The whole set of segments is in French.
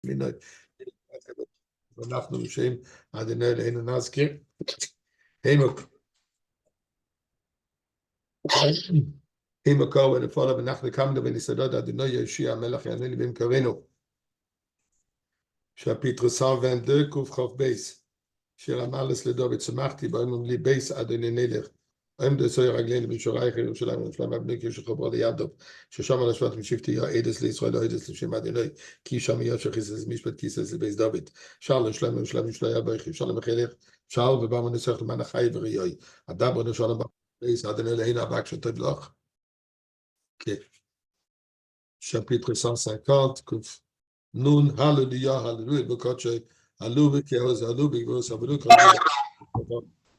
מינוי. אנחנו שם אדוני אלוהינו נזכיר. הימו קור ונפולה ואנחנו קמנו ונסעדות אדוני יושיע המלך יענני במקורנו. שהפיטרוסר ונדר קוף בייס. שיר המלס לדוד צמחתי באמם לי בייס אדוני נלך. עמדו סוי רגלינו בשורייך ירושלים ונפלם הבנק ישחברו לידו. ששם על השבט משבטי העדס לישראל העדס לשם אדוני. כי שם יושר חיסס משפט כיסס לבייס דוד. שאל שלם ושלם שליה ברכי. שלם החילך. שאל ובא מנסח למען החי וריוי. הדבר נשאל בייס אדוני אלוהינו הבא כשטוב לך. כן. chapitre 150, Nun, Halleluja, Halleluja, Bokotche, Halleluja, Kehoz, Halleluja, Gvos, Halleluja,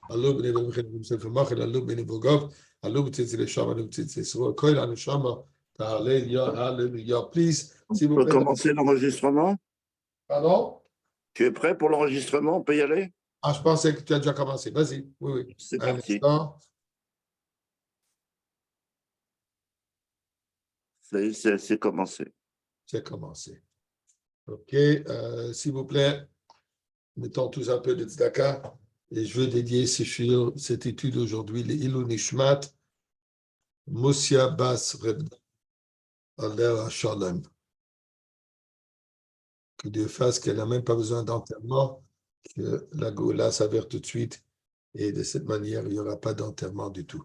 Halleluja, Halleluja, Sefer Halleluja, Bogov, Halleluja, Tzitzi Leshama, Halleluja, Tzitzi Yisroel, Koil Aneshama, Halleluja, Halleluja. Please, s'il vous plaît. On peut plaît. commencer l'enregistrement? Pardon? Tu es prêt pour l'enregistrement? On peut y aller? Ah, je pensais que tu as déjà commencé. Vas-y, oui, oui. C'est parti. C'est commencé. C'est commencé. OK. S'il vous plaît, mettons tous un peu de tzedaka. Et je veux dédier cette étude aujourd'hui, les Ilou Nishmat, Mosia Bas Reb Alea Shalom. Que Dieu fasse qu'elle n'a même pas besoin d'enterrement, que la Goula s'avère tout de suite. Et de cette manière, il n'y aura pas d'enterrement du tout.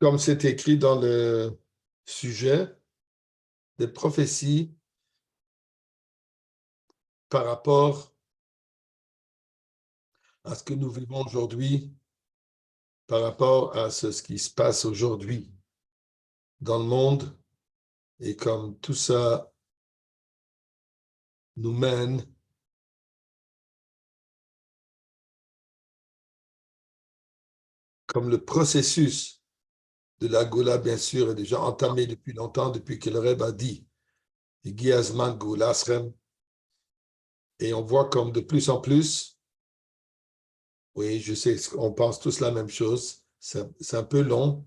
Comme c'est écrit dans le sujet, des prophéties par rapport à ce que nous vivons aujourd'hui, par rapport à ce qui se passe aujourd'hui dans le monde, et comme tout ça nous mène comme le processus de la Goula, bien sûr, est déjà entamé depuis longtemps, depuis que le Rebbe a dit Igi Azman Goulasrem, et on voit comme de plus en plus, oui, je sais, on pense tous la même chose, c'est un peu long,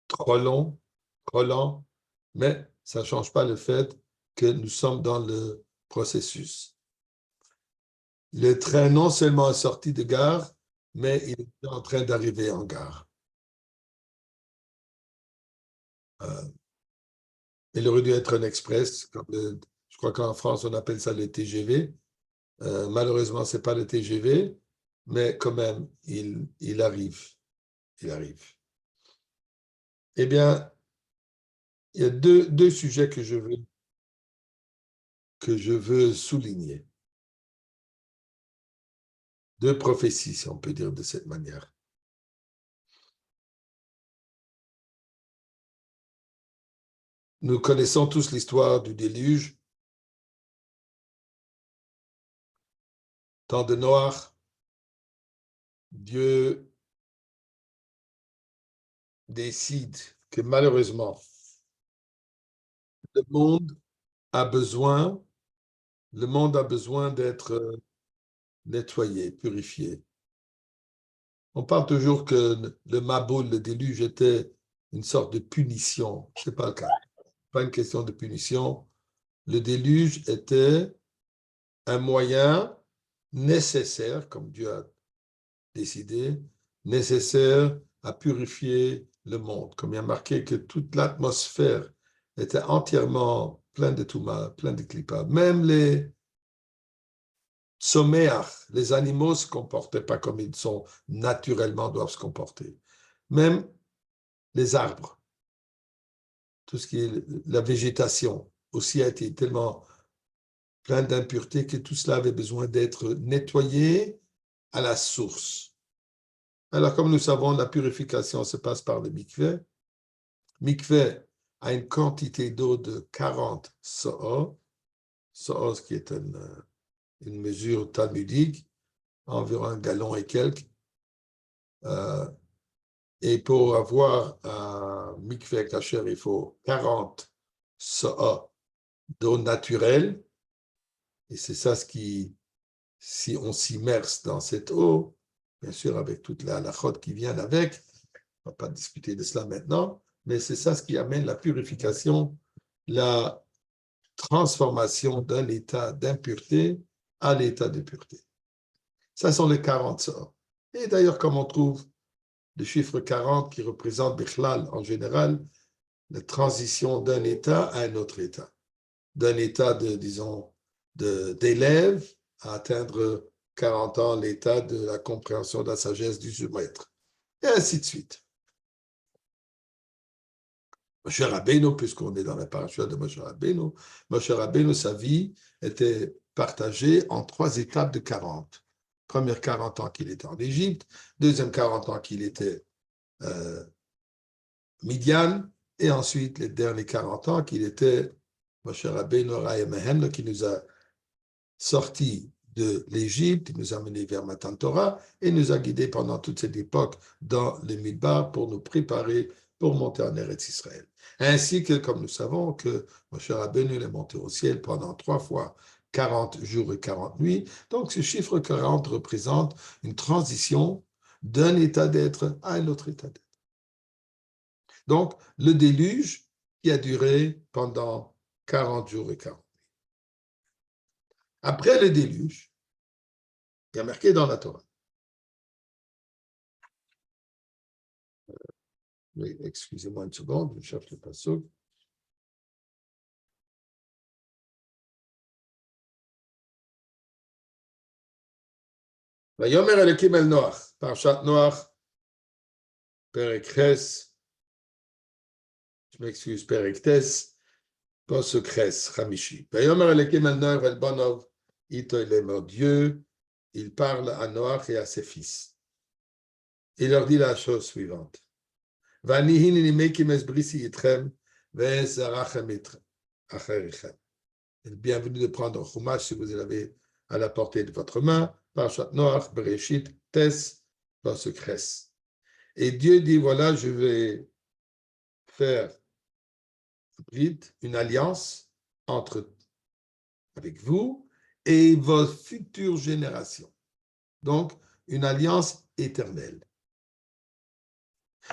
trop lent, mais ça ne change pas le fait que nous sommes dans le processus. Le train non seulement est sorti de gare, mais il est en train d'arriver en gare. Il aurait dû être un express, comme je crois qu'en France, on appelle ça le TGV. Malheureusement, ce n'est pas le TGV, mais quand même, il arrive. Il arrive. Eh bien, il y a deux sujets que je veux souligner. Deux prophéties, si on peut dire de cette manière. Nous connaissons tous l'histoire du déluge. Temps de Noir, Dieu décide que malheureusement, le monde a besoin d'être nettoyé, purifié. On parle toujours que le Maboul, le déluge, était une sorte de punition. Ce n'est pas le cas. Pas une question de punition. Le déluge était un moyen nécessaire, comme Dieu a décidé, nécessaire à purifier le monde. Comme il y a marqué que toute l'atmosphère était entièrement pleine de touma, pleine de clipa. Même les tzoméach, les animaux ne se comportaient pas comme ils sont naturellement doivent se comporter. Même les arbres, tout ce qui est la végétation aussi a été tellement plein d'impuretés que tout cela avait besoin d'être nettoyé à la source. Alors, comme nous savons, la purification se passe par le mikveh. Mikveh a une quantité d'eau de 40 so'o, so'o qui est une mesure talmudique, environ un gallon et quelques. Et pour avoir un mikveh kasher, il faut 40 so'o d'eau naturelle. Et c'est ça ce qui, si on s'immerse dans cette eau, bien sûr avec toute la halachot qui vient avec. On ne va pas discuter de cela maintenant, mais c'est ça ce qui amène la purification, la transformation d'un état d'impureté à l'état de pureté. Ça sont les 40 sorts. Et d'ailleurs, comme on trouve le chiffre 40 qui représente Bichlal en général, la transition d'un état à un autre état. D'un état de, disons, d'élève à atteindre 40 ans l'état de la compréhension de la sagesse du maître. Et ainsi de suite. Moshe Rabbeinu, puisqu'on est dans la paracha de Moshe Rabbeinu, sa vie était partagée en 3 étapes de 40. Première 40 ans qu'il était en Égypte, deuxième 40 ans qu'il était Midian, et ensuite les derniers 40 ans qu'il était Moshe Rabbeinu Ra'emahem, qui nous a sortis de l'Égypte, il nous a menés vers Matan Torah et nous a guidés pendant toute cette époque dans le Midbar pour nous préparer pour monter en Eretz Israël. Ainsi que, comme nous savons, que Moshe Rabbeinu est monté au ciel pendant 3 fois 40 jours et 40 nuits. Donc, ce chiffre 40 représente une transition d'un état d'être à un autre état d'être. Donc, le déluge qui a duré pendant 40 jours et 40 nuits. Après le déluge, il y a marqué dans la Torah. Oui, excusez-moi une seconde, je cherche le passage. Vayomer Elokim el Noach, Parashat Noach, Perek Ches, je m'excuse, Perek Tes, Pasuk Ches, Hamishi. Vayomer Elokim el Noach el Bonov, Ito el Dieu, il parle à Noach et à ses fils. Il leur dit la chose suivante. Vanihin inimekim es brisi itrem, ve'es zarachem acherichem. Bienvenue de prendre Chumash si vous l'avez à la portée de votre main. Parashat Noach, Bereshit, Tes, Pasuk Ches. Et Dieu dit, voilà, je vais faire une alliance avec vous et vos futures générations. Donc, une alliance éternelle.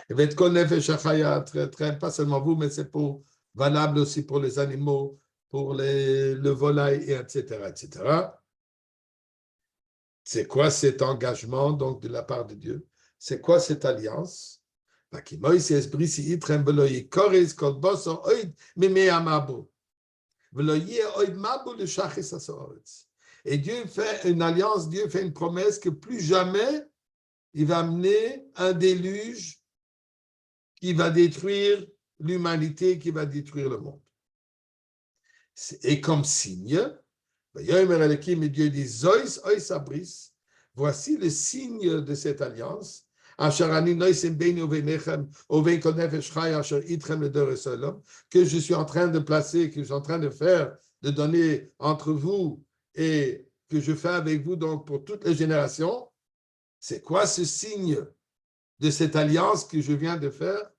Pas seulement vous, mais c'est valable aussi pour les animaux, pour le volaille, etc., etc. C'est quoi cet engagement donc de la part de Dieu? C'est quoi cette alliance? Et Dieu fait une alliance, Dieu fait une promesse que plus jamais il va amener un déluge qui va détruire l'humanité, qui va détruire le monde. Et comme signe, Dieu dit, voici le signe de cette alliance, que je suis en train de placer, que je suis en train de faire, de donner entre vous et que je fais avec vous donc pour toutes les générations. C'est quoi ce signe de cette alliance que je viens de faire?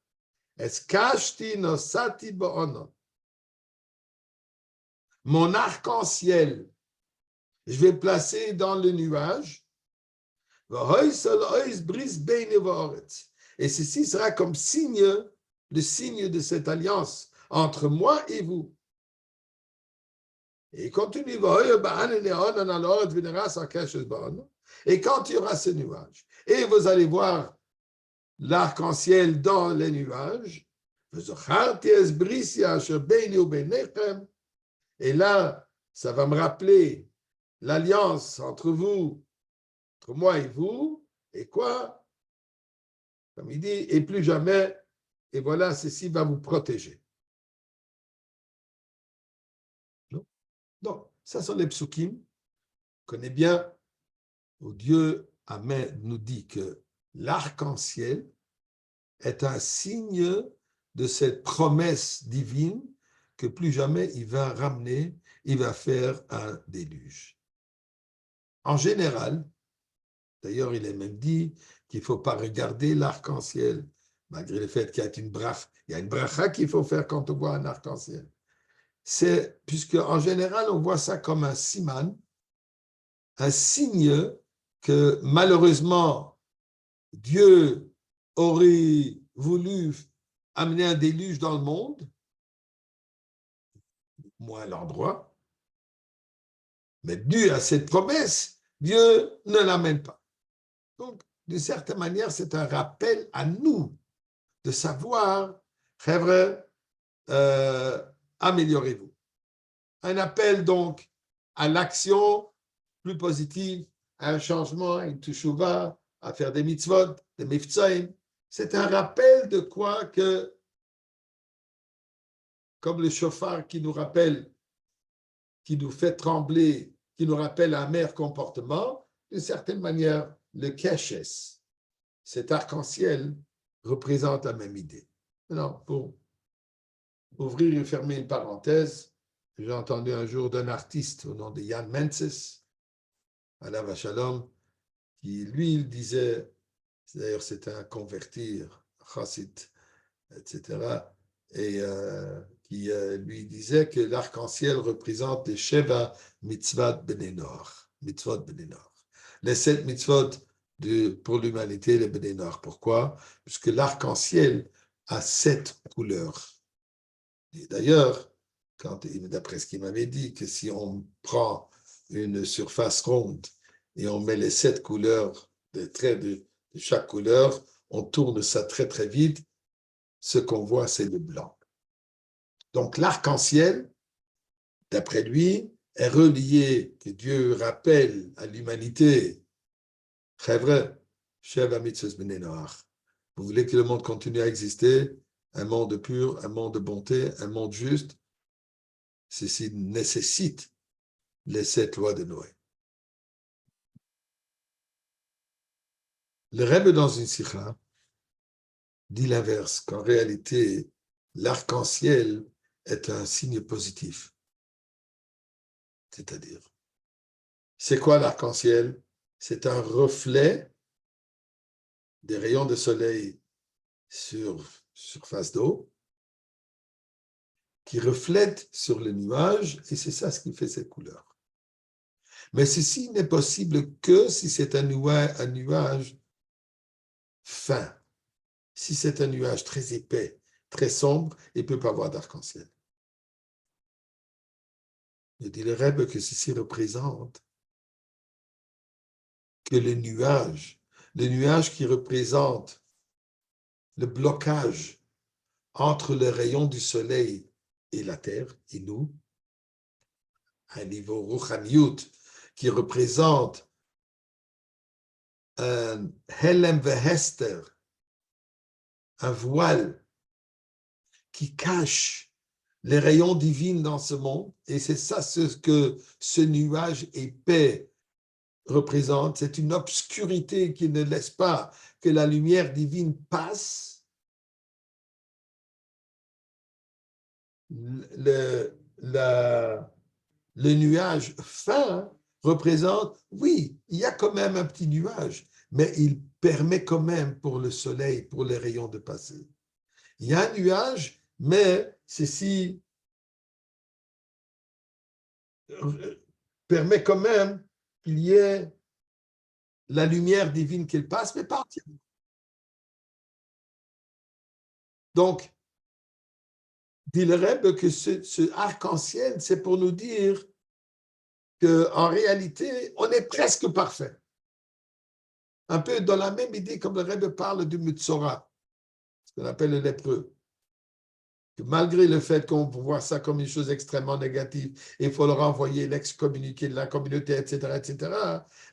Mon arc-en-ciel, je vais placer dans le nuage. Et ceci sera comme signe, le signe de cette alliance entre moi et vous. Et il continue. Et quand il y aura ce nuage, et vous allez voir l'arc-en-ciel dans les nuages, et là, ça va me rappeler l'alliance entre vous, entre moi et vous, et quoi? Comme il dit, et plus jamais, et voilà, ceci va vous protéger. Donc, ça sont les psukim. On connaît bien où Dieu nous dit que l'arc-en-ciel est un signe de cette promesse divine que plus jamais il va ramener, il va faire un déluge. En général, d'ailleurs, il est même dit qu'il ne faut pas regarder l'arc-en-ciel, malgré le fait qu'il y a une bracha qu'il faut faire quand on voit un arc-en-ciel. C'est, puisque en général, on voit ça comme un siman, un signe que malheureusement, Dieu aurait voulu amener un déluge dans le monde, moins à l'endroit, mais dû à cette promesse, Dieu ne l'amène pas. Donc, d'une certaine manière, c'est un rappel à nous de savoir, frère, améliorez-vous. Un appel donc à l'action plus positive, à un changement, à une teshuvah, à faire des mitzvot, des miftzaim. C'est un rappel de quoi que, comme le chauffard qui nous rappelle, qui nous fait trembler, qui nous rappelle un meilleur comportement, d'une certaine manière, le keshes, cet arc-en-ciel, représente la même idée. Maintenant, pour ouvrir et fermer une parenthèse, j'ai entendu un jour d'un artiste au nom de Jan Menses, Alav Shalom, qui lui, il disait, d'ailleurs c'est un convertir, chassid, etc., et qui lui disait que l'arc-en-ciel représente les Sheva mitzvot benenor, mitzvot benenor. Les 7 mitzvot pour l'humanité, les benenor. Pourquoi? Puisque l'arc-en-ciel a 7 couleurs. Et d'ailleurs, d'après ce qu'il m'avait dit, que si on prend une surface ronde et on met les 7 couleurs, des traits de chaque couleur, on tourne ça très très vite, ce qu'on voit, c'est le blanc. Donc l'arc-en-ciel, d'après lui, est relié, que Dieu rappelle à l'humanité, Chevre, Sheva mitzvos benenor. Vous voulez que le monde continue à exister, un monde pur, un monde de bonté, un monde juste, ceci nécessite les 7 lois de Noé. Le Rebbe dans une sikha dit l'inverse, qu'en réalité, l'arc-en-ciel est un signe positif. C'est-à-dire, c'est quoi l'arc-en-ciel? C'est un reflet des rayons de soleil sur surface d'eau qui reflète sur le nuage, et c'est ça ce qui fait cette couleur. Mais ceci n'est possible que si c'est un nuage fin. Si c'est un nuage très épais, très sombre, il ne peut pas avoir d'arc-en-ciel. Il dit le Rebbe que ceci représente que le nuage qui représente le blocage entre les rayons du soleil et la terre, et nous, à un niveau ruchaniyut, qui représente un helem vehester, un voile qui cache les rayons divins dans ce monde, et c'est ça ce que ce nuage épais représente, c'est une obscurité qui ne laisse pas que la lumière divine passe. Le nuage fin représente, oui, il y a quand même un petit nuage, mais il permet quand même pour le soleil, pour les rayons de passer. Il y a un nuage, mais ceci permet quand même qu'il y ait la lumière divine qui passe, mais pas entièrement. Donc, dit le Rebbe que ce arc-en-ciel, c'est pour nous dire qu'en réalité, on est presque parfait. Un peu dans la même idée comme le Rebbe parle du Metzora, ce qu'on appelle le lépreux. Que malgré le fait qu'on voit ça comme une chose extrêmement négative, il faut le renvoyer, l'excommuniquer de la communauté, etc., etc.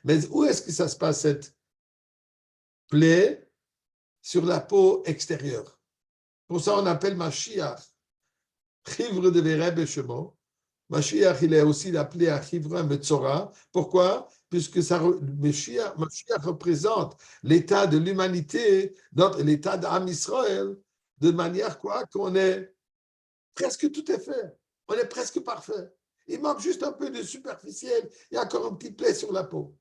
Mais où est-ce que ça se passe, cette plaie sur la peau extérieure? Pour ça, on appelle Mashiach, Chivre de Vereb et Shemo. Mashiach, il est aussi appelé à Chivre Metzora. Pourquoi? Puisque Mashiach représente l'état de l'humanité, l'état d'Am Israël, de manière quoi? Qu'on est presque tout est fait. On est presque parfait. Il manque juste un peu de superficiel. Il y a encore un petit plaie sur la peau.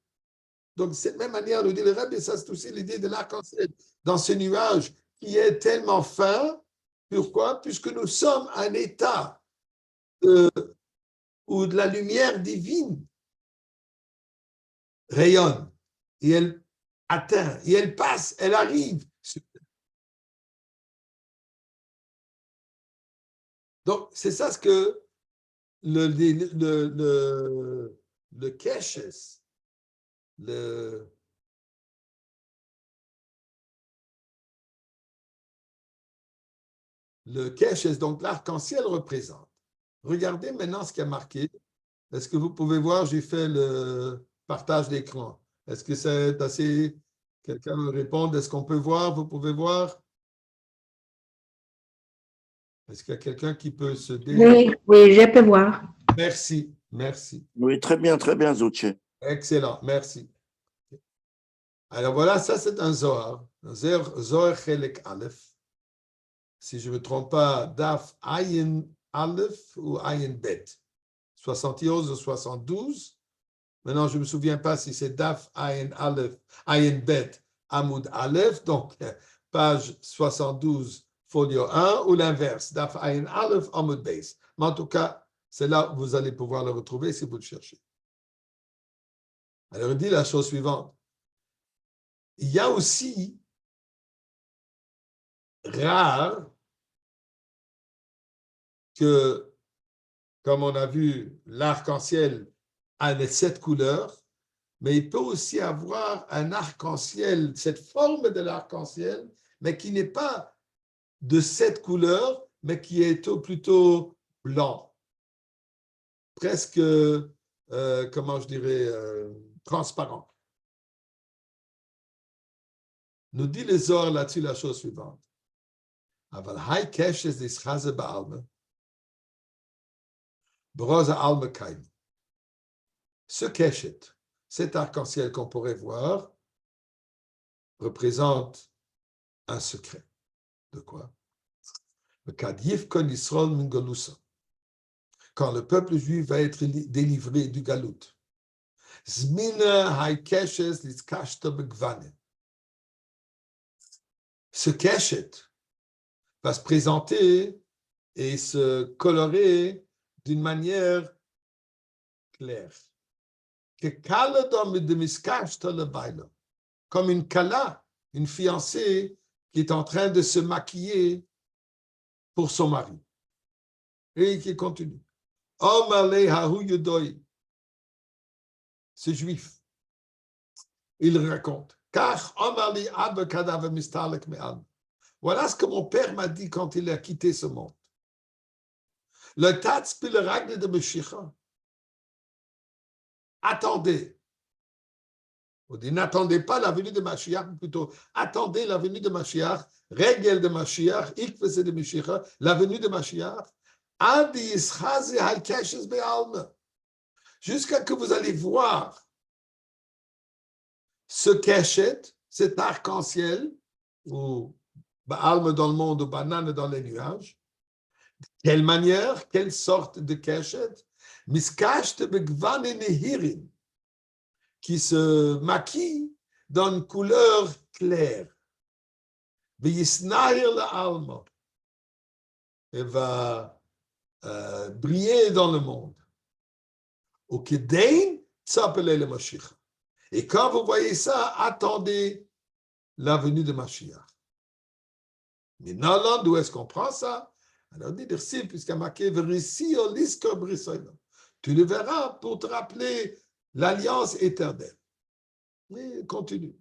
Donc, de cette même manière, nous dit le Rebbe, et ça c'est aussi l'idée de l'arc-en-ciel, dans ce nuage qui est tellement fin. Pourquoi? Puisque nous sommes à un état où de la lumière divine rayonne et elle atteint, et elle passe, elle arrive. Donc, c'est ça ce que le keshes, le keshes, donc l'arc-en-ciel représente. Regardez maintenant ce qui a marqué. Est-ce que vous pouvez voir, j'ai fait le partage d'écran. Est-ce que c'est assez... Quelqu'un me répond, est-ce qu'on peut voir? Vous pouvez voir? Est-ce qu'il y a quelqu'un qui peut se Oui, oui, je peux voir. Merci, merci. Oui, très bien, Zoutché. Excellent, merci. Alors voilà, ça c'est un Zohar Chelek Aleph. Si je ne me trompe pas, Daf Ayin Aleph ou Ayin Bet. 71 ou 72. Maintenant, je ne me souviens pas si c'est Daf Ayin Aleph, Ayin Bet, Amoud Aleph, donc page 72, folio 1, ou l'inverse, Daf Ayin Aleph, Amoud Beis. Mais en tout cas, c'est là où vous allez pouvoir le retrouver si vous le cherchez. Alors, il dit la chose suivante. Il y a aussi rare que, comme on a vu, l'arc-en-ciel a les 7 couleurs, mais il peut aussi avoir un arc-en-ciel, cette forme de l'arc-en-ciel, mais qui n'est pas de 7 couleurs, mais qui est plutôt blanc, presque, comment je dirais, transparent. Nous dit les Zohar là-dessus la chose suivante. Aval hay keshes d'ischaze ba'alma, broza alma kaim. Ce keshet, cet arc-en-ciel qu'on pourrait voir, représente un secret. De quoi? Quand le peuple juif va être délivré du galout. Ce keshet va se présenter et se colorer d'une manière claire. Comme une kala, une fiancée qui est en train de se maquiller pour son mari. Et qui continue. Ce juif, il raconte. Voilà ce que mon père m'a dit quand il a quitté ce monde. Le Tatz puis le règle de Meshicha. Attendez. On dit n'attendez pas la venue de Mashiach, ou plutôt attendez la venue de Mashiach, règle de Mashiach, ikvese de Meshicha, la venue de Mashiach, jusqu'à que vous allez voir ce keshet, cet arc-en-ciel, ou Baalme dans le monde, ou banane dans les nuages. Quelle manière, quelle sorte de keshet? Miskashte begvane nehirim, qui se maquille dans une couleur claire. V'yisnahir la'alma, et va briller dans le monde. Au Kedein, s'appelait le Mashiach. Et quand vous voyez ça, attendez la venue de Mashiach. Mais non, d'où est-ce qu'on prend ça? Alors, on dit, puisqu'il y a marqué, tu le verras pour te rappeler l'alliance éternelle. Mais continue.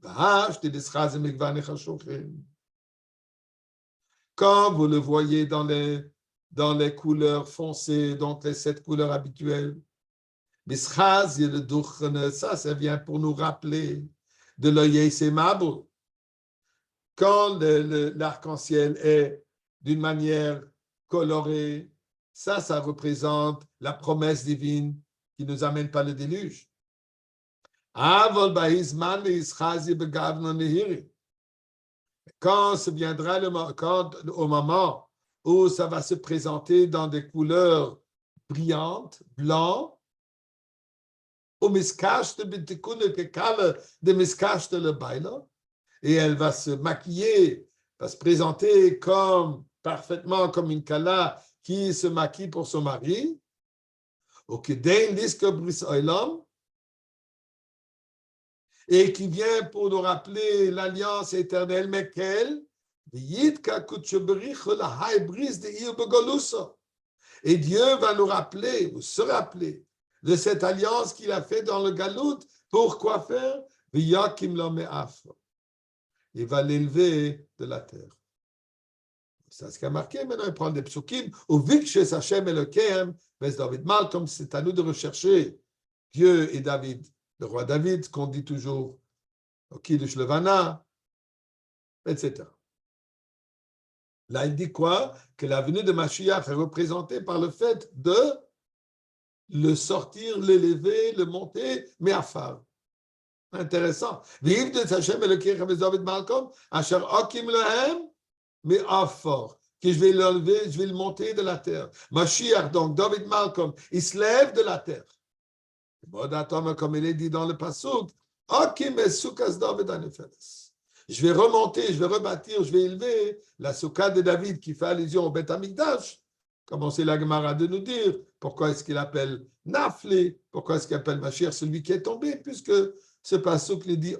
Quand vous le voyez dans les couleurs foncées, donc les 7 couleurs habituelles, ça vient pour nous rappeler de l'œil Mabou. Quand l'arc-en-ciel est d'une manière colorée, ça représente la promesse divine qui ne nous amène pas le déluge. Quand viendra au moment où ça va se présenter dans des couleurs brillantes, blancs, et elle va se maquiller, va se présenter parfaitement comme une kala qui se maquille pour son mari. et qui vient pour nous rappeler l'alliance éternelle, mais quelle? Et Dieu va nous rappeler, ou se rappeler, de cette alliance qu'il a fait dans le Galout. Pour quoi faire? Il va l'élever de la terre. C'est ce qui a marqué. Maintenant, il prend des psukim. Ou Vikshé Sachem Elokem, mais David Malcolm, c'est à nous de rechercher Dieu et David, le roi David, qu'on dit toujours, Kiddush Levana, etc. Là, il dit quoi? Que la venue de Mashiach est représentée par le fait de le sortir, l'élever, le monter, mais à phare. Intéressant. Vive de Sachem Elokem, mais David Malcolm, Asher Okim Lehem, mais à fort, que je vais l'enlever, je vais le monter de la terre. Mashiach, donc, David Malcolm, il se lève de la terre. Comme il est dit dans le Passouk, je vais remonter, je vais rebâtir, je vais élever la soukha de David qui fait allusion au Beth Amikdash. Comme c'est la Gemara de nous dire, pourquoi est-ce qu'il appelle Nafli, pourquoi est-ce qu'il appelle Mashiach celui qui est tombé, puisque ce Passouk lui dit,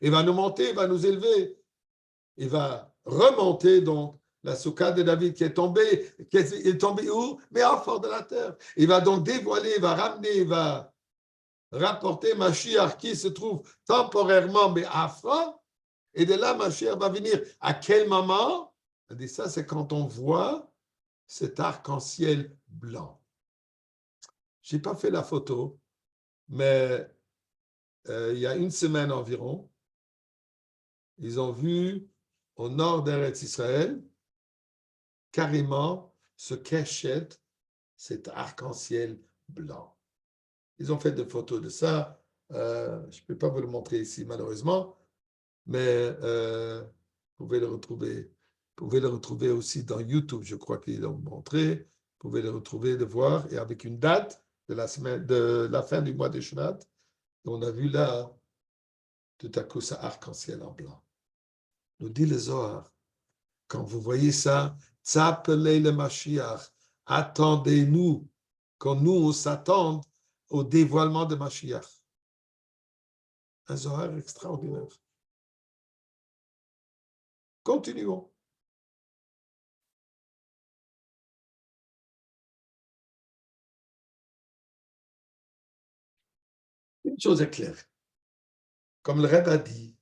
il va nous monter, il va nous élever, il va remonter donc la soukha de David qui est tombée où? Mais en fort de la terre. Il va donc dévoiler, il va ramener, il va rapporter Mashiach qui se trouve temporairement, mais afra. Et de là, Mashiach va venir. À quel moment? On dit ça, c'est quand on voit cet arc-en-ciel blanc. Je n'ai pas fait la photo, mais il y a une semaine environ, ils ont vu au nord d'Eretz Israël carrément ce cachette, cet arc-en-ciel blanc. Ils ont fait des photos de ça. Je ne peux pas vous le montrer ici, malheureusement, mais vous pouvez le retrouver. Vous pouvez le retrouver aussi dans YouTube, je crois qu'ils l'ont montré. Vous pouvez le retrouver, de voir, et avec une date de la semaine, de la fin du mois de Shvat, on a vu là, tout à coup, ce arc-en-ciel en blanc. Nous dit le Zohar, quand vous voyez ça, Tzapelei le Mashiach, attendez-nous, quand nous, on s'attend au dévoilement de Mashiach. Un Zohar extraordinaire. Continuons. Une chose est claire. Comme le Rebbe a dit,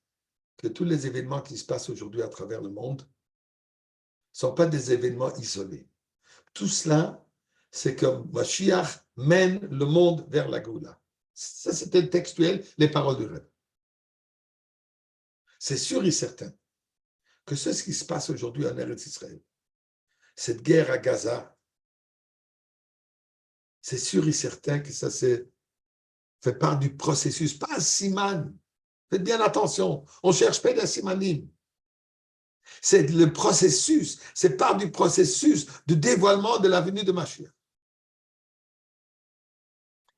que tous les événements qui se passent aujourd'hui à travers le monde ne sont pas des événements isolés. Tout cela, c'est que Mashiach mène le monde vers la Goula. Ça, c'était textuel, les paroles du Rebbe. C'est sûr et certain que ce qui se passe aujourd'hui en Eretz Israël, cette guerre à Gaza, c'est sûr et certain que ça fait part du processus, pas un siman. Faites bien attention, on ne cherche pas des simanim. C'est le processus, c'est part du processus de dévoilement de la venue de Mashiach.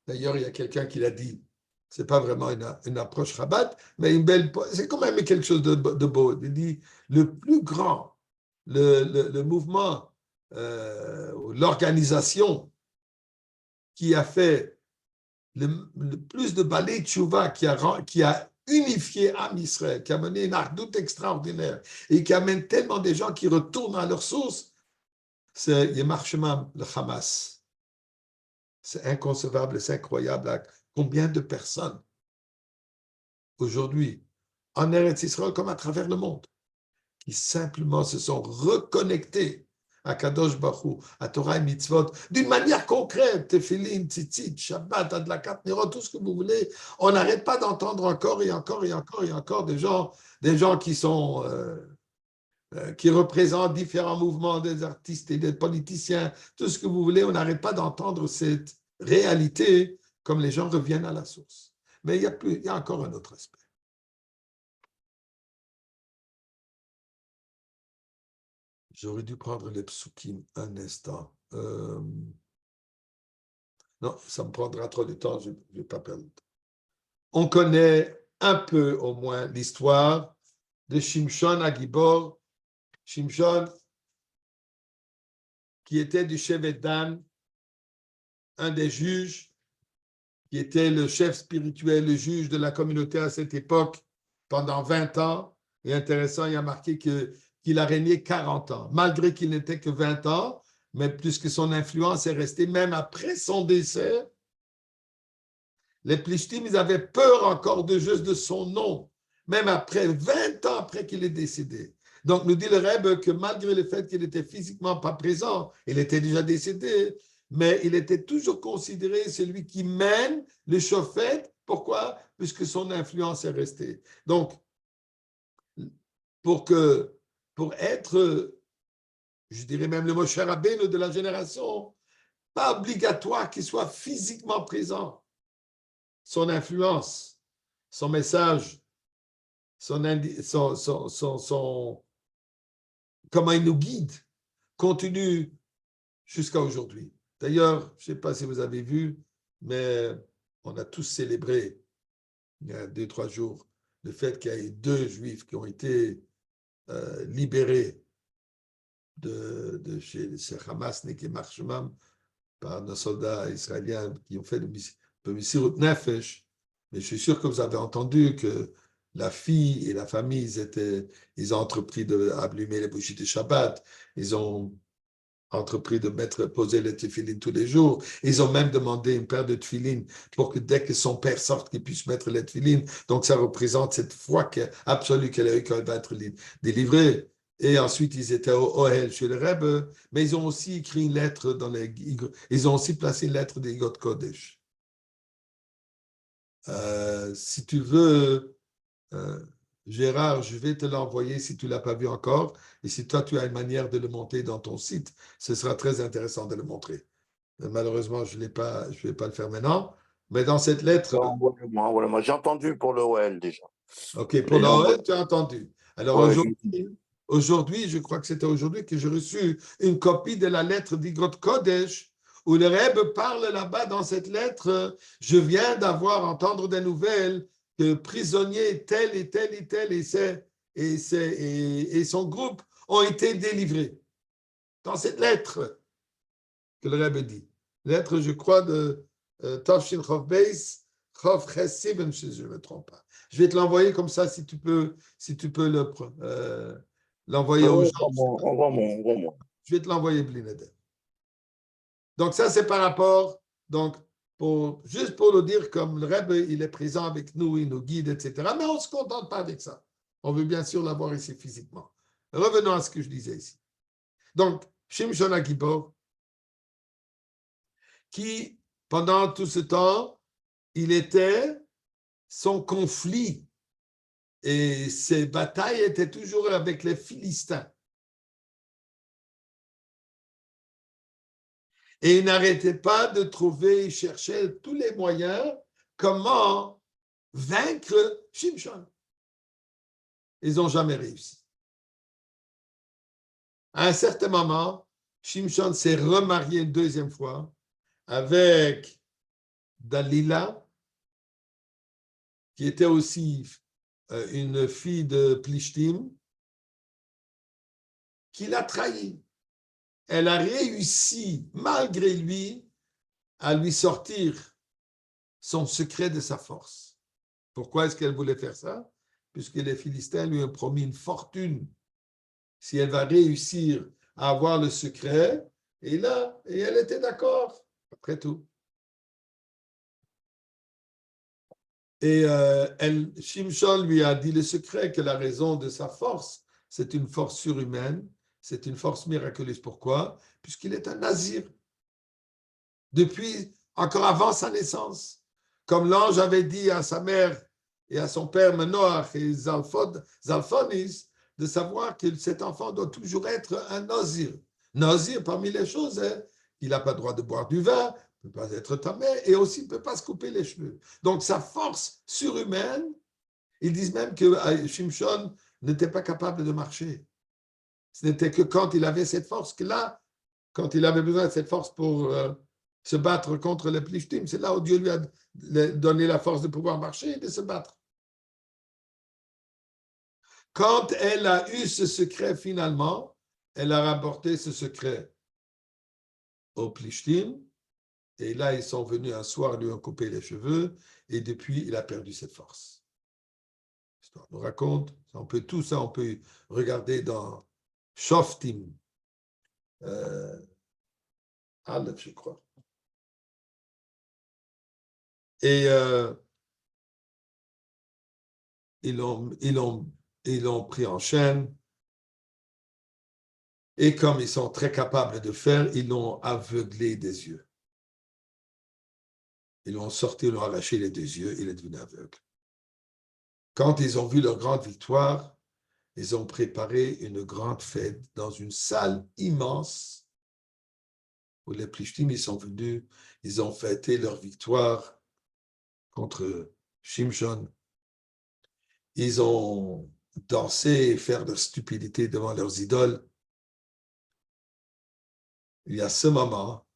D'ailleurs, il y a quelqu'un qui l'a dit, ce n'est pas vraiment une approche rabat, mais c'est quand même quelque chose de beau. Il dit, le plus grand, le mouvement, l'organisation qui a fait le plus de balai tchouva, qui a unifié Am Israël, qui a mené une ardoute extraordinaire et qui amène tellement de gens qui retournent à leur source, c'est Yemar Shemam, le Hamas. C'est inconcevable, c'est incroyable. Combien de personnes aujourd'hui, en Eretz Israël comme à travers le monde, qui simplement se sont reconnectés à Kadosh Baruch Hu, à Torah et Mitzvot, d'une manière concrète, Tefillin, Tzitzit, Shabbat, Adlakat Nerot, tout ce que vous voulez. On n'arrête pas d'entendre encore et encore et encore et encore des gens qui sont qui représentent différents mouvements, des artistes et des politiciens, tout ce que vous voulez. On n'arrête pas d'entendre cette réalité comme les gens reviennent à la source. Mais il y a encore un autre aspect. J'aurais dû prendre les psukim un instant. Non, ça me prendra trop de temps, je ne vais pas perdre. On connaît un peu au moins l'histoire de Shimshon Agibor, Shimshon qui était du Shevet Dan, un des juges qui était le chef spirituel, le juge de la communauté à cette époque pendant 20 ans. Et intéressant, il y a marqué qu'il a régné 40 ans, malgré qu'il n'était que 20 ans, mais puisque son influence est restée même après son décès. Les Plishtim, ils avaient peur encore juste de son nom, même après 20 ans après qu'il est décédé. Donc, nous dit le Rebbe que malgré le fait qu'il n'était physiquement pas présent, il était déjà décédé, mais il était toujours considéré celui qui mène le Shofet. Pourquoi? Puisque son influence est restée. Donc, pour être, je dirais même le Moshe Rabbeinu de la génération, pas obligatoire qu'il soit physiquement présent. Son influence, son message, comment il nous guide, continue jusqu'à aujourd'hui. D'ailleurs, je ne sais pas si vous avez vu, mais on a tous célébré, il y a 2-3 jours, le fait qu'il y ait 2 Juifs qui ont été libérés de chez Hamas et Marshman par nos soldats israéliens qui ont fait le Messirut Nefesh. Mais je suis sûr que vous avez entendu que la fille et la famille, ils ont entrepris d'allumer les bougies de Shabbat, ils ont entrepris de poser le tefillin tous les jours. Ils ont même demandé une paire de tefillin pour que dès que son père sorte, qu'il puisse mettre le tefillin. Donc ça représente cette foi absolue qu'elle a eu quand elle va être délivrée. Et ensuite, ils étaient au Ohel chez le Rebbe, mais ils ont aussi écrit une lettre ils ont aussi placé une lettre des Igot Kodesh. Si tu veux, Gérard, je vais te l'envoyer si tu ne l'as pas vu encore. Et si toi, tu as une manière de le monter dans ton site, ce sera très intéressant de le montrer. Malheureusement, je ne vais pas le faire maintenant. Mais dans cette lettre... Envoie-le-moi. J'ai entendu pour le OL déjà. OK, pour l'OL, tu as entendu. Alors aujourd'hui, je crois que c'était aujourd'hui que j'ai reçu une copie de la lettre d'Igot Kodesh où le Rebbe parle là-bas dans cette lettre. Je viens entendre des nouvelles que prisonnier tel et tel et tel et son groupe ont été délivrés. Dans cette lettre que le Rebbe dit. Lettre, je crois, de Tovshin Chof Beis, Chof Ches Siben, si je ne me trompe pas. Je vais te l'envoyer comme ça si tu peux l'envoyer aux gens. Envoie-moi. Je vais te l'envoyer, Blineder. Donc, ça, c'est par rapport, donc, juste pour le dire, comme le Rebbe, il est présent avec nous, il nous guide, etc. Mais on ne se contente pas avec ça. On veut bien sûr l'avoir ici physiquement. Revenons à ce que je disais ici. Donc, Shimshon HaGibor, qui, pendant tout ce temps, il était son conflit et ses batailles étaient toujours avec les Philistins. Et il n'arrêtait pas de trouver, il cherchait tous les moyens comment vaincre Shimshon. Ils n'ont jamais réussi. À un certain moment, Shimshon s'est remarié une 2e fois avec Dalila, qui était aussi une fille de Plishtim, qui l'a trahi. Elle a réussi, malgré lui, à lui sortir son secret de sa force. Pourquoi est-ce qu'elle voulait faire ça? Puisque les Philistins lui ont promis une fortune si elle va réussir à avoir le secret. Et elle était d'accord, après tout. Et Shimshon lui a dit le secret, que la raison de sa force, c'est une force surhumaine, c'est une force miraculeuse. Pourquoi? Puisqu'il est un nazir. Depuis, encore avant sa naissance. Comme l'ange avait dit à sa mère et à son père Manoach et Zalphonis, de savoir que cet enfant doit toujours être un nazir. Nazir, parmi les choses, il n'a pas le droit de boire du vin, il ne peut pas être tamé et aussi il ne peut pas se couper les cheveux. Donc sa force surhumaine, ils disent même que Shimshon n'était pas capable de marcher. Ce n'était que quand il avait cette force que là, quand il avait besoin de cette force pour se battre contre les Plishtim, c'est là où Dieu lui a donné la force de pouvoir marcher et de se battre. Quand elle a eu ce secret finalement, elle a rapporté ce secret aux Plishtim Et là, ils sont venus un soir, lui ont coupé les cheveux, et depuis, il a perdu cette force. L'histoire nous raconte, tout ça, on peut regarder dans Shoftim, Aleph, je crois. Et ils l'ont pris en chaîne. Et comme ils sont très capables de faire, ils l'ont aveuglé des yeux. Ils l'ont sorti, ils l'ont arraché les 2 yeux, il est devenu aveugle. Quand ils ont vu leur grande victoire, ils ont préparé une grande fête dans une salle immense où les Plishtim, ils sont venus, ils ont fêté leur victoire contre Shimshon. Ils ont dansé et fait leur stupidité devant leurs idoles. Et à ce moment,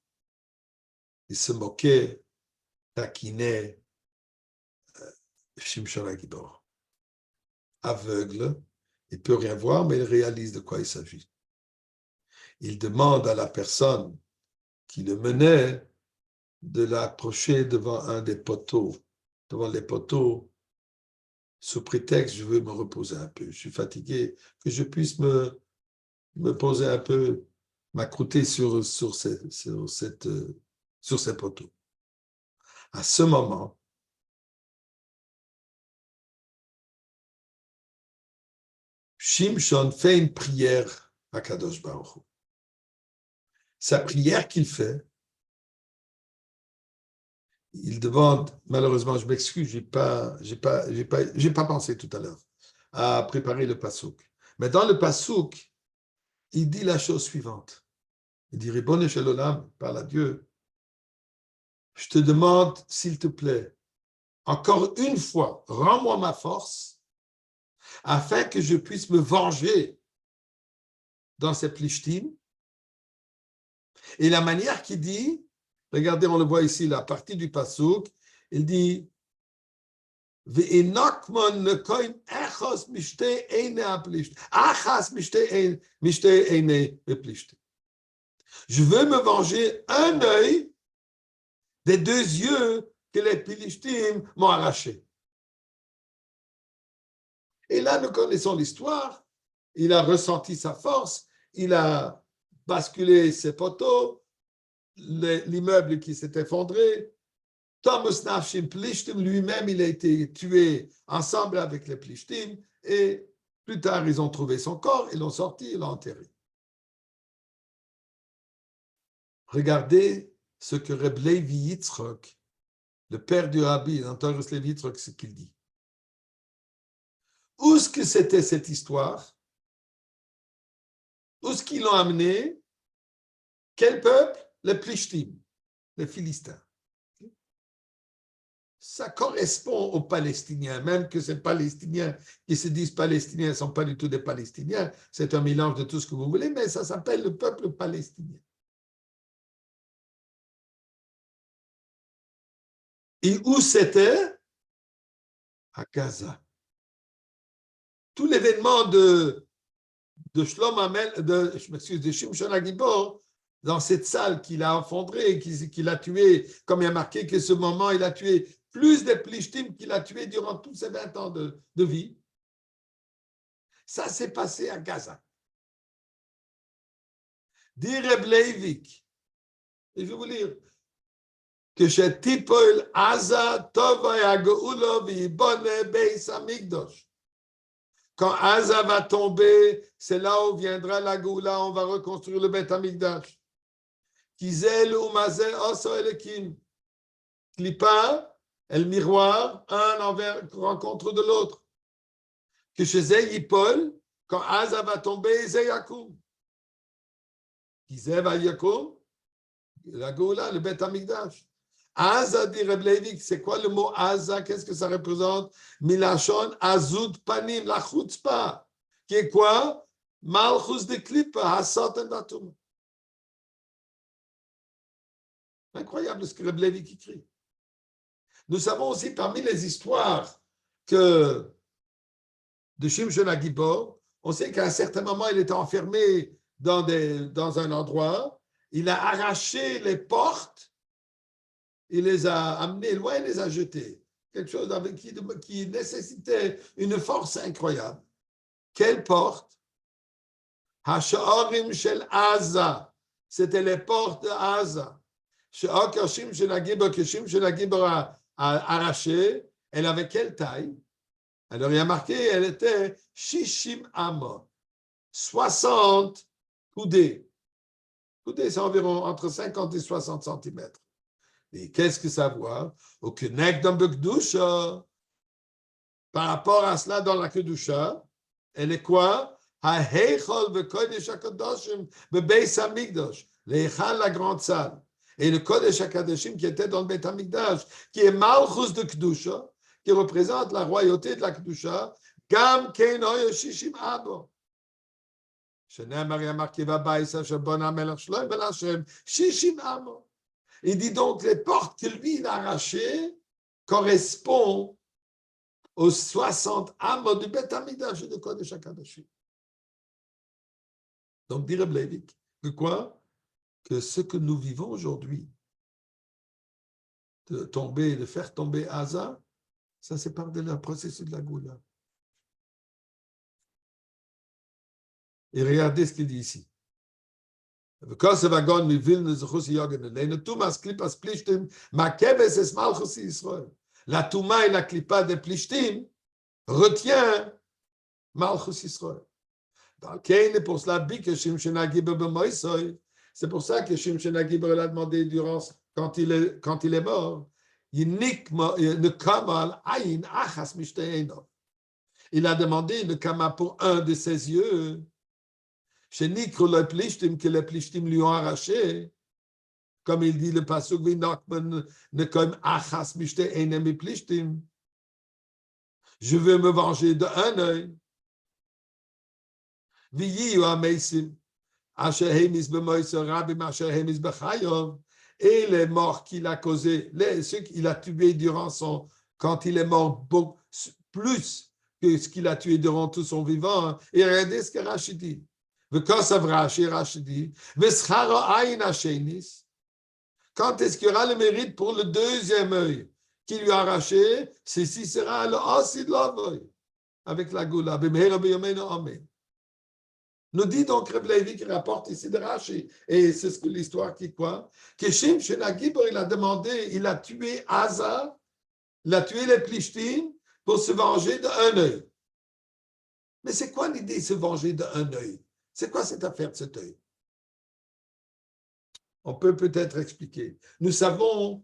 ils se moquaient, taquinaient Shimshon Agibor. Aveugle, il ne peut rien voir, mais il réalise de quoi il s'agit. Il demande à la personne qui le menait de l'approcher devant un des poteaux, devant les poteaux, sous prétexte je veux me reposer un peu, je suis fatigué, que je puisse me poser un peu, m'accrouter sur ces poteaux. À ce moment, Shimshon fait une prière à Kadosh Baruch Hu. Sa prière qu'il fait, il demande, malheureusement, je m'excuse, j'ai pas pensé tout à l'heure à préparer le pasouk. Mais dans le pasouk, il dit la chose suivante. Il dit, Ribono shel olam, parle à Dieu, je te demande, s'il te plaît, encore une fois, rends-moi ma force afin que je puisse me venger dans ces plishtim. Et la manière qu'il dit, regardez, on le voit ici, la partie du pasouk, il dit, je veux me venger un œil des 2 yeux que les Philistins m'ont arrachés. Et là, nous connaissons l'histoire. Il a ressenti sa force, il a basculé ses poteaux, l'immeuble qui s'est effondré. Thomas Nafshim Plishtim, lui-même, il a été tué ensemble avec les Plishtim, et plus tard, ils ont trouvé son corps, ils l'ont sorti, ils l'ont enterré. Regardez ce que Reb Levi Yitzchok, le père du Rabbi, dans Torah Levi Yitzchok, ce qu'il dit. Où est-ce que c'était cette histoire? Où est-ce qu'ils l'ont amené? Quel peuple? Les Plishtim, les Philistins. Ça correspond aux Palestiniens, même que ces Palestiniens qui se disent Palestiniens ne sont pas du tout des Palestiniens, c'est un mélange de tout ce que vous voulez, mais ça s'appelle le peuple palestinien. Et où c'était? À Gaza. Tout l'événement de Shlomo Amel, de Shimshon Agibor, dans cette salle qu'il a effondrée, qu'il a tué, comme il y a marqué que ce moment, il a tué plus de Plishtim qu'il a tué durant tous ses 20 ans de vie. Ça s'est passé à Gaza. Dit Reb Leivik, et je vais vous lire, que chez Tipol Aza Tova Yagoula Vibone Beis Hamikdash. Quand Aza va tomber, c'est là où viendra la Goula, on va reconstruire le Beit Hamikdash. Kizel Umazel Oso Elekim. Klipa, et le miroir, un envers rencontre de l'autre. Que chez Zeyipol, quand Aza va tomber, Zeyakoum. Kizel va Yakoum, la Goula, le Beit Hamikdash. Aza dit Reb Levi, c'est quoi le mot Aza? Qu'est-ce que ça représente? Milachon Azud Panim, la chutzpah, qui est quoi? Malchus de Klippa, Hasat et Datum. Incroyable ce que Reb Levi écrit. Nous savons aussi parmi les histoires de Shimshon Agibor, on sait qu'à un certain moment, il était enfermé dans un endroit, il a arraché les portes il les a amenés loin, il les a jetés. Quelque chose avec qui nécessitait une force incroyable. Quelle porte? Hasha'arim shel Aza. C'était les portes de Aza. Kashim Shenagiber a arraché. Elle avait quelle taille? Alors il y a marqué, elle était Shishim Amo. 60 coudées. Coudées, c'est environ entre 50 et 60 centimètres. Et qu'est-ce que ça voit? Au Kenek dans Bekdusha. Par rapport à cela, dans la Kedusha, elle est quoi? Ha-heichol v'kodesh hakadoshim bebeis hamikdash. L'eichal, la grande salle. Et le kodesh hakadoshim qui était dans le Beit Hamikdash, qui est Malchus de Kedusha, qui représente la royauté de la Kedusha, Gam kein hoyo shishim abo. Shenemar yamarki v'bayis asher bona melech shloim ben Hashem shishim abo. Il dit donc les portes que lui il a arrachées correspondent aux 60 amos du Beit Hamikdash et de Kodesh HaKadoshim. Donc, dit Reb Leivik, que quoi? Que ce que nous vivons aujourd'hui, de faire tomber Asa, ça c'est par le processus de la Goula. Et regardez ce qu'il dit ici. La Touma et la Klippa des Plishtim retient Malchus Israël. C'est pour ça que Shimshon HaGiber a demandé quand il est mort, il a demandé une kama pour un de ses yeux. Chez Nikro le Plishtim, que les Plishtim lui ont arraché, comme il dit le pasuk, je veux me venger d'un œil. Et les morts qu'il a causés, ceux qu'il a tués quand il est mort, plus que ce qu'il a tué durant tout son vivant. Et regardez ce que Rachid dit. Quand est-ce qu'il y aura le mérite pour le deuxième œil qu'il lui a arraché? Ceci sera le Asid Lavoy avec la Goula. Nous dit donc Reb Leivik qui rapporte ici de Rashi, et c'est ce que l'histoire qui quoi? Que Shimshon HaGiber, il a demandé, il a tué Asa, il a tué les Plishtim pour se venger d'un œil. Mais c'est quoi l'idée de se venger d'un œil? C'est quoi cette affaire de cet œil? On peut peut-être expliquer. Nous savons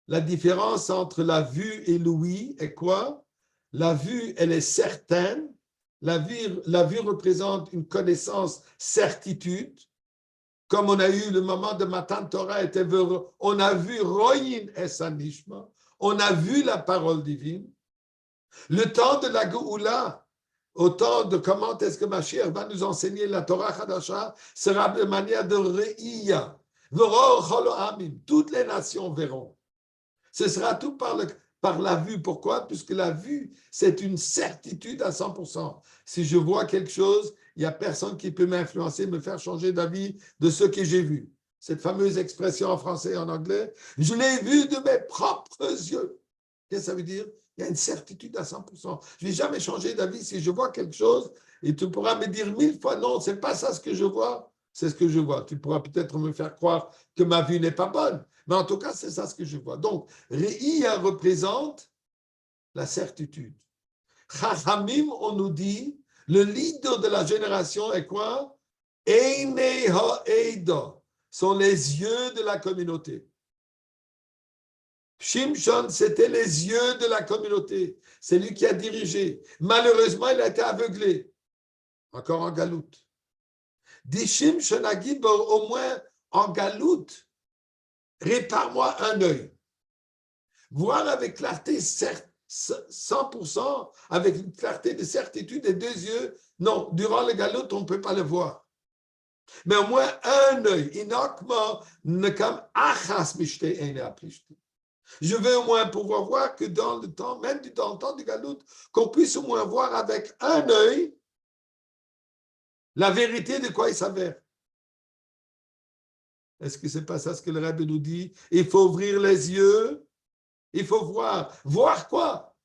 la différence entre la vue et l'ouïe est quoi? La vue, elle est certaine. La vue représente une connaissance, certitude. Comme on a eu le moment de Matan Torah, on a vu Royin Esanishma, on a vu la parole divine. Le temps de la Geoula, au temps de comment est-ce que Mashiach va nous enseigner la Torah Chadasha, sera de manière de Reiya. Toutes les nations verront. Ce sera tout par la vue. Pourquoi? Puisque la vue, c'est une certitude à 100%. Si je vois quelque chose, il n'y a personne qui peut m'influencer, me faire changer d'avis de ce que j'ai vu. Cette fameuse expression en français et en anglais, je l'ai vu de mes propres yeux. Qu'est-ce que ça veut dire? Il y a une certitude à 100%. Je ne vais jamais changer d'avis si je vois quelque chose et tu pourras me dire 1000 fois non, ce n'est pas ça ce que je vois, c'est ce que je vois. Tu pourras peut-être me faire croire que ma vue n'est pas bonne, mais en tout cas, c'est ça ce que je vois. Donc, Reiya représente la certitude. Chachamim, on nous dit, le leader de la génération est quoi? Einei ha'eida, sont les yeux de la communauté. Shimshon, c'était les yeux de la communauté. C'est lui qui a dirigé. Malheureusement, il a été aveuglé. Encore en galoute. Dit Shimshon HaGiber, au moins en galoute, répare-moi un œil. Voir avec clarté, 100%, avec une clarté de certitude et deux yeux, non, durant le galoute, on ne peut pas le voir. Mais au moins un œil. Je veux au moins pouvoir voir que dans le temps, même dans le temps du galoute, qu'on puisse au moins voir avec un œil la vérité de quoi il s'avère. Est-ce que ce n'est pas ça ce que le Rabbi nous dit? Il faut ouvrir les yeux. Il faut voir. Voir quoi?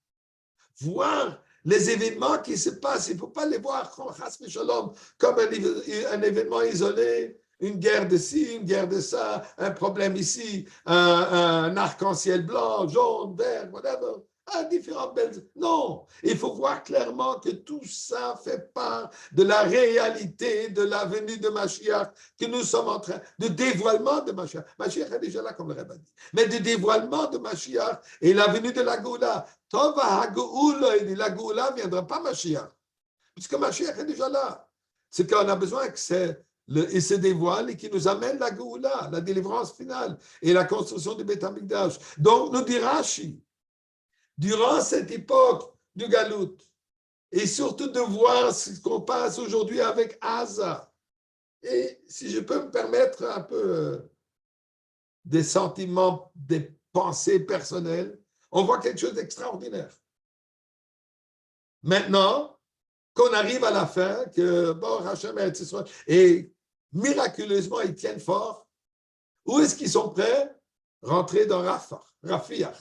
Voir les événements qui se passent. Il ne faut pas les voir comme un événement isolé. Une guerre de ci, une guerre de ça, un problème ici, un arc-en-ciel blanc, jaune, vert, whatever. Différentes belles. Non, il faut voir clairement que tout ça fait part de la réalité de la venue de Mashiach, que nous sommes en train de dévoilement de Mashiach. Mashiach est déjà là, comme le Rebbe dit. Mais de dévoilement de Mashiach et la venue de la Goula. Tova HaGoula, il dit la Goula ne viendra pas Mashiach, puisque Mashiach est déjà là. C'est qu'on a besoin que il se dévoile et qui nous amène la Goula, la délivrance finale et la construction du Beth Amikdash. Donc, nous dit Rashi, durant cette époque du Galout, et surtout de voir ce qu'on passe aujourd'hui avec Asa. Et si je peux me permettre un peu des sentiments, des pensées personnelles, on voit quelque chose d'extraordinaire. Maintenant qu'on arrive à la fin, que bon, Hachem et miraculeusement ils tiennent fort, où est-ce qu'ils sont prêts? Rentrer dans Rafiach.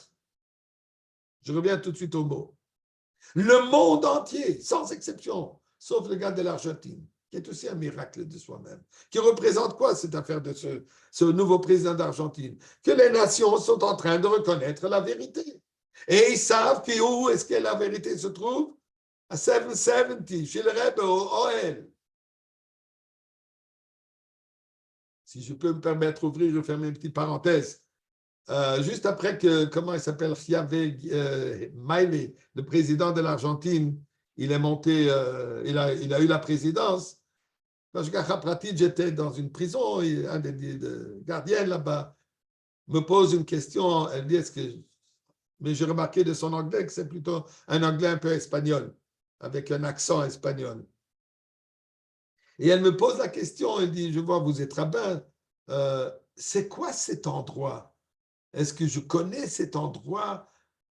Je reviens tout de suite au mot. Le monde entier, sans exception, sauf le gars de l'Argentine, qui est aussi un miracle de soi-même, qui représente quoi cette affaire de ce nouveau président d'Argentine? Que les nations sont en train de reconnaître la vérité. Et ils savent que où est-ce que la vérité se trouve? À 770, chez le Rebbe, au OL. Si je peux me permettre d'ouvrir et fermer une petite parenthèse, juste après que, comment il s'appelle, Milei, le président de l'Argentine, il est monté, il a eu la présidence. Quand j'étais dans une prison, et un des gardiens là-bas me pose une question, elle dit, mais j'ai remarqué de son anglais que c'est plutôt un anglais un peu espagnol, avec un accent espagnol. Et elle me pose la question, elle dit, je vois, vous êtes rabbin, c'est quoi cet endroit? Est-ce que je connais cet endroit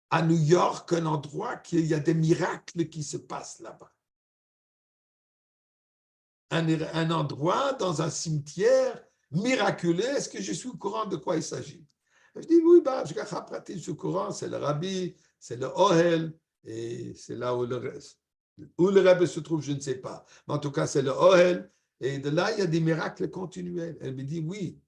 à New York, un endroit qu'il y a des miracles qui se passent là-bas? Un endroit dans un cimetière miraculeux, est-ce que je suis au courant de quoi il s'agit? Je dis, oui, je suis au courant, c'est le Rabbi, c'est le Ohel, et c'est là où le Rabbi se trouve, je ne sais pas. Mais en tout cas, c'est le Ohel, et de là, il y a des miracles continuels. Elle me dit, oui,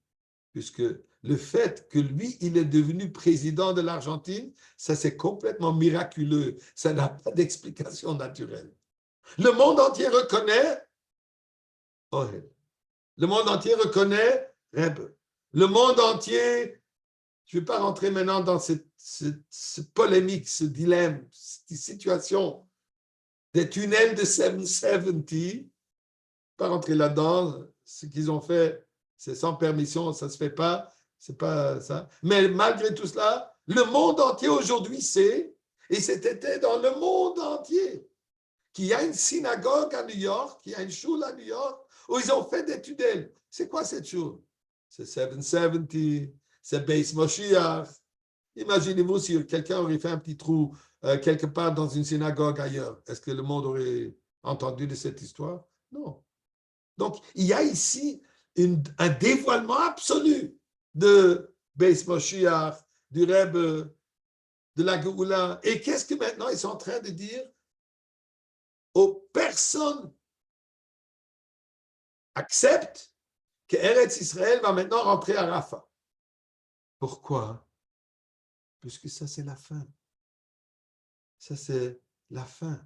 puisque le fait que lui, il est devenu président de l'Argentine, ça c'est complètement miraculeux. Ça n'a pas d'explication naturelle. Le monde entier reconnaît Ohel. Le monde entier reconnaît Rebbe. Le monde entier, je ne vais pas rentrer maintenant dans cette polémique, ce dilemme, cette situation des tunnels de 770, pas rentrer là-dedans. Ce qu'ils ont fait, c'est sans permission, ça ne se fait pas. C'est pas ça. Mais malgré tout cela, le monde entier aujourd'hui sait, et c'était dans le monde entier, qu'il y a une synagogue à New York, qu'il y a une shul à New York, où ils ont fait des tunnels. C'est quoi cette shul? C'est 770, c'est Beis Moshiach. Imaginez-vous si quelqu'un aurait fait un petit trou quelque part dans une synagogue ailleurs. Est-ce que le monde aurait entendu de cette histoire? Non. Donc, il y a ici un dévoilement absolu de Beis Moshiach, du Rebbe, de la Géoula. Et qu'est-ce que maintenant ils sont en train de dire aux personnes acceptent que Eretz Israël va maintenant rentrer à Rafah? Pourquoi? Puisque ça, c'est la fin. Ça, c'est la fin.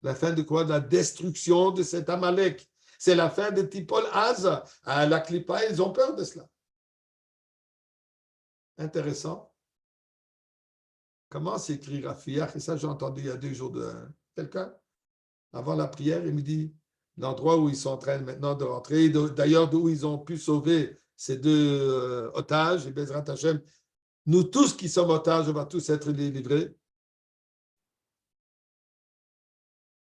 La fin de quoi? De la destruction de cet Amalek. C'est la fin de Tipol Asa. À la Klippa, ils ont peur de cela. Intéressant. Comment s'écrit Rafiach? Et ça, j'ai entendu il y a 2 jours de quelqu'un. Avant la prière, il me dit l'endroit où ils sont en train maintenant de rentrer, d'ailleurs d'où ils ont pu sauver ces 2 otages, et Bezrat Hashem, nous tous qui sommes otages, on va tous être livrés.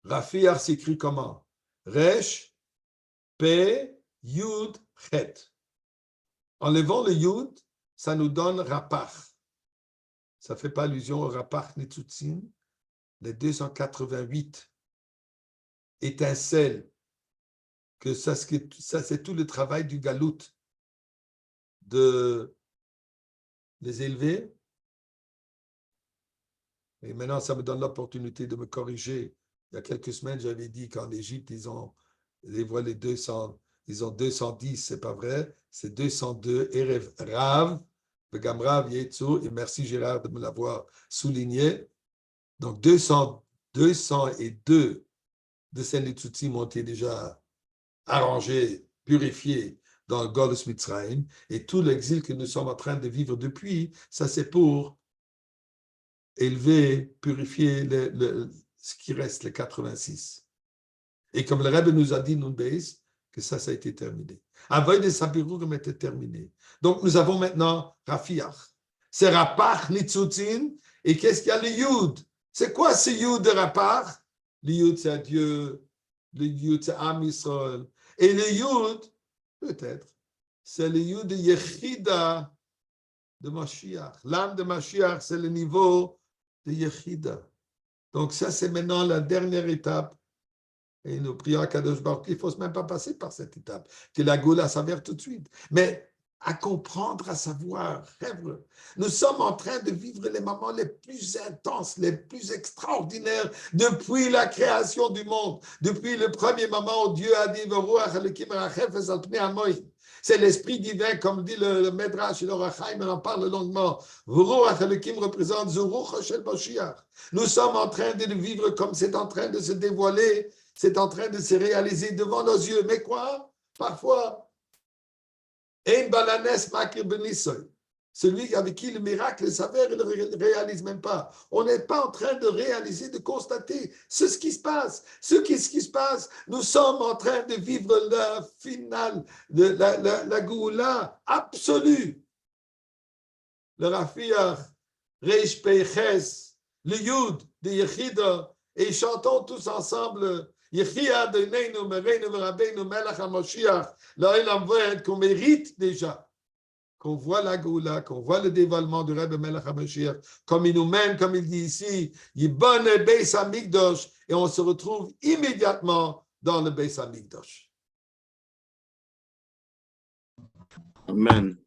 Rafiach s'écrit comment? Resh, P, Yud, Chet. Enlevant le Yud, ça nous donne Rapach. Ça ne fait pas allusion au Rapach Netzutzin, les 288 étincelles, que ça c'est tout le travail du Galout. de les élever. Et maintenant, ça me donne l'opportunité de me corriger. Il y a quelques semaines, j'avais dit qu'en Égypte, ils ont les 200, ils ont 210, c'est pas vrai, c'est 202, Erev Rav, Vegam Rav Yetzu, et merci Gérard de me l'avoir souligné. Donc 202 de ces Nitzutim ont été déjà arrangés, purifiés dans le Golus Mitzrayim, et tout l'exil que nous sommes en train de vivre depuis, ça c'est pour élever, purifier ce qui reste, les 86. Et comme le Rebbe nous a dit, Nunbeis, que ça a été terminé. Avoy de Sabirurim était terminé. Donc nous avons maintenant Rafiach. C'est Rapach, Nitzutin, et qu'est-ce qu'il y a le Yud? C'est quoi ce Yud de Rapach? Le Yud, c'est Dieu. Le Yud, c'est Am Yisrael. Et le Yud, peut-être, c'est le Yud de Yechida de Mashiach. L'âme de Mashiach, c'est le niveau de Yechida. Donc ça, c'est maintenant la dernière étape. Et nous prions à Kadosh Baruch, il ne faut même pas passer par cette étape, que la Goula s'avère tout de suite. Mais à comprendre, à savoir, nous sommes en train de vivre les moments les plus intenses, les plus extraordinaires depuis la création du monde, depuis le premier moment où Dieu a dit c'est l'esprit divin, comme dit le Medrash et le Rachaim, on en parle longuement. Représente nous sommes en train de le vivre comme c'est en train de se dévoiler, c'est en train de se réaliser devant nos yeux. Mais quoi? Parfois, celui avec qui le miracle s'avère, il ne le réalise même pas. On n'est pas en train de réaliser, de constater ce qui se passe. Ce qui se passe, nous sommes en train de vivre la finale, la Goula absolue. Le Rafiach, Reish Peiches, le Yud de Yechida, et chantons tous ensemble Yechia de Neinu, Mereinu, Rabbeinu, Melech HaMashiach, l'Olam Voed, qu'on mérite déjà, qu'on voit la Goula, qu'on voit le dévoilement du Rebbe Melech HaMashiach, comme il nous mène, comme il dit ici, Yibon Beis HaMikdosh, et on se retrouve immédiatement dans le Beis HaMikdosh. Amen.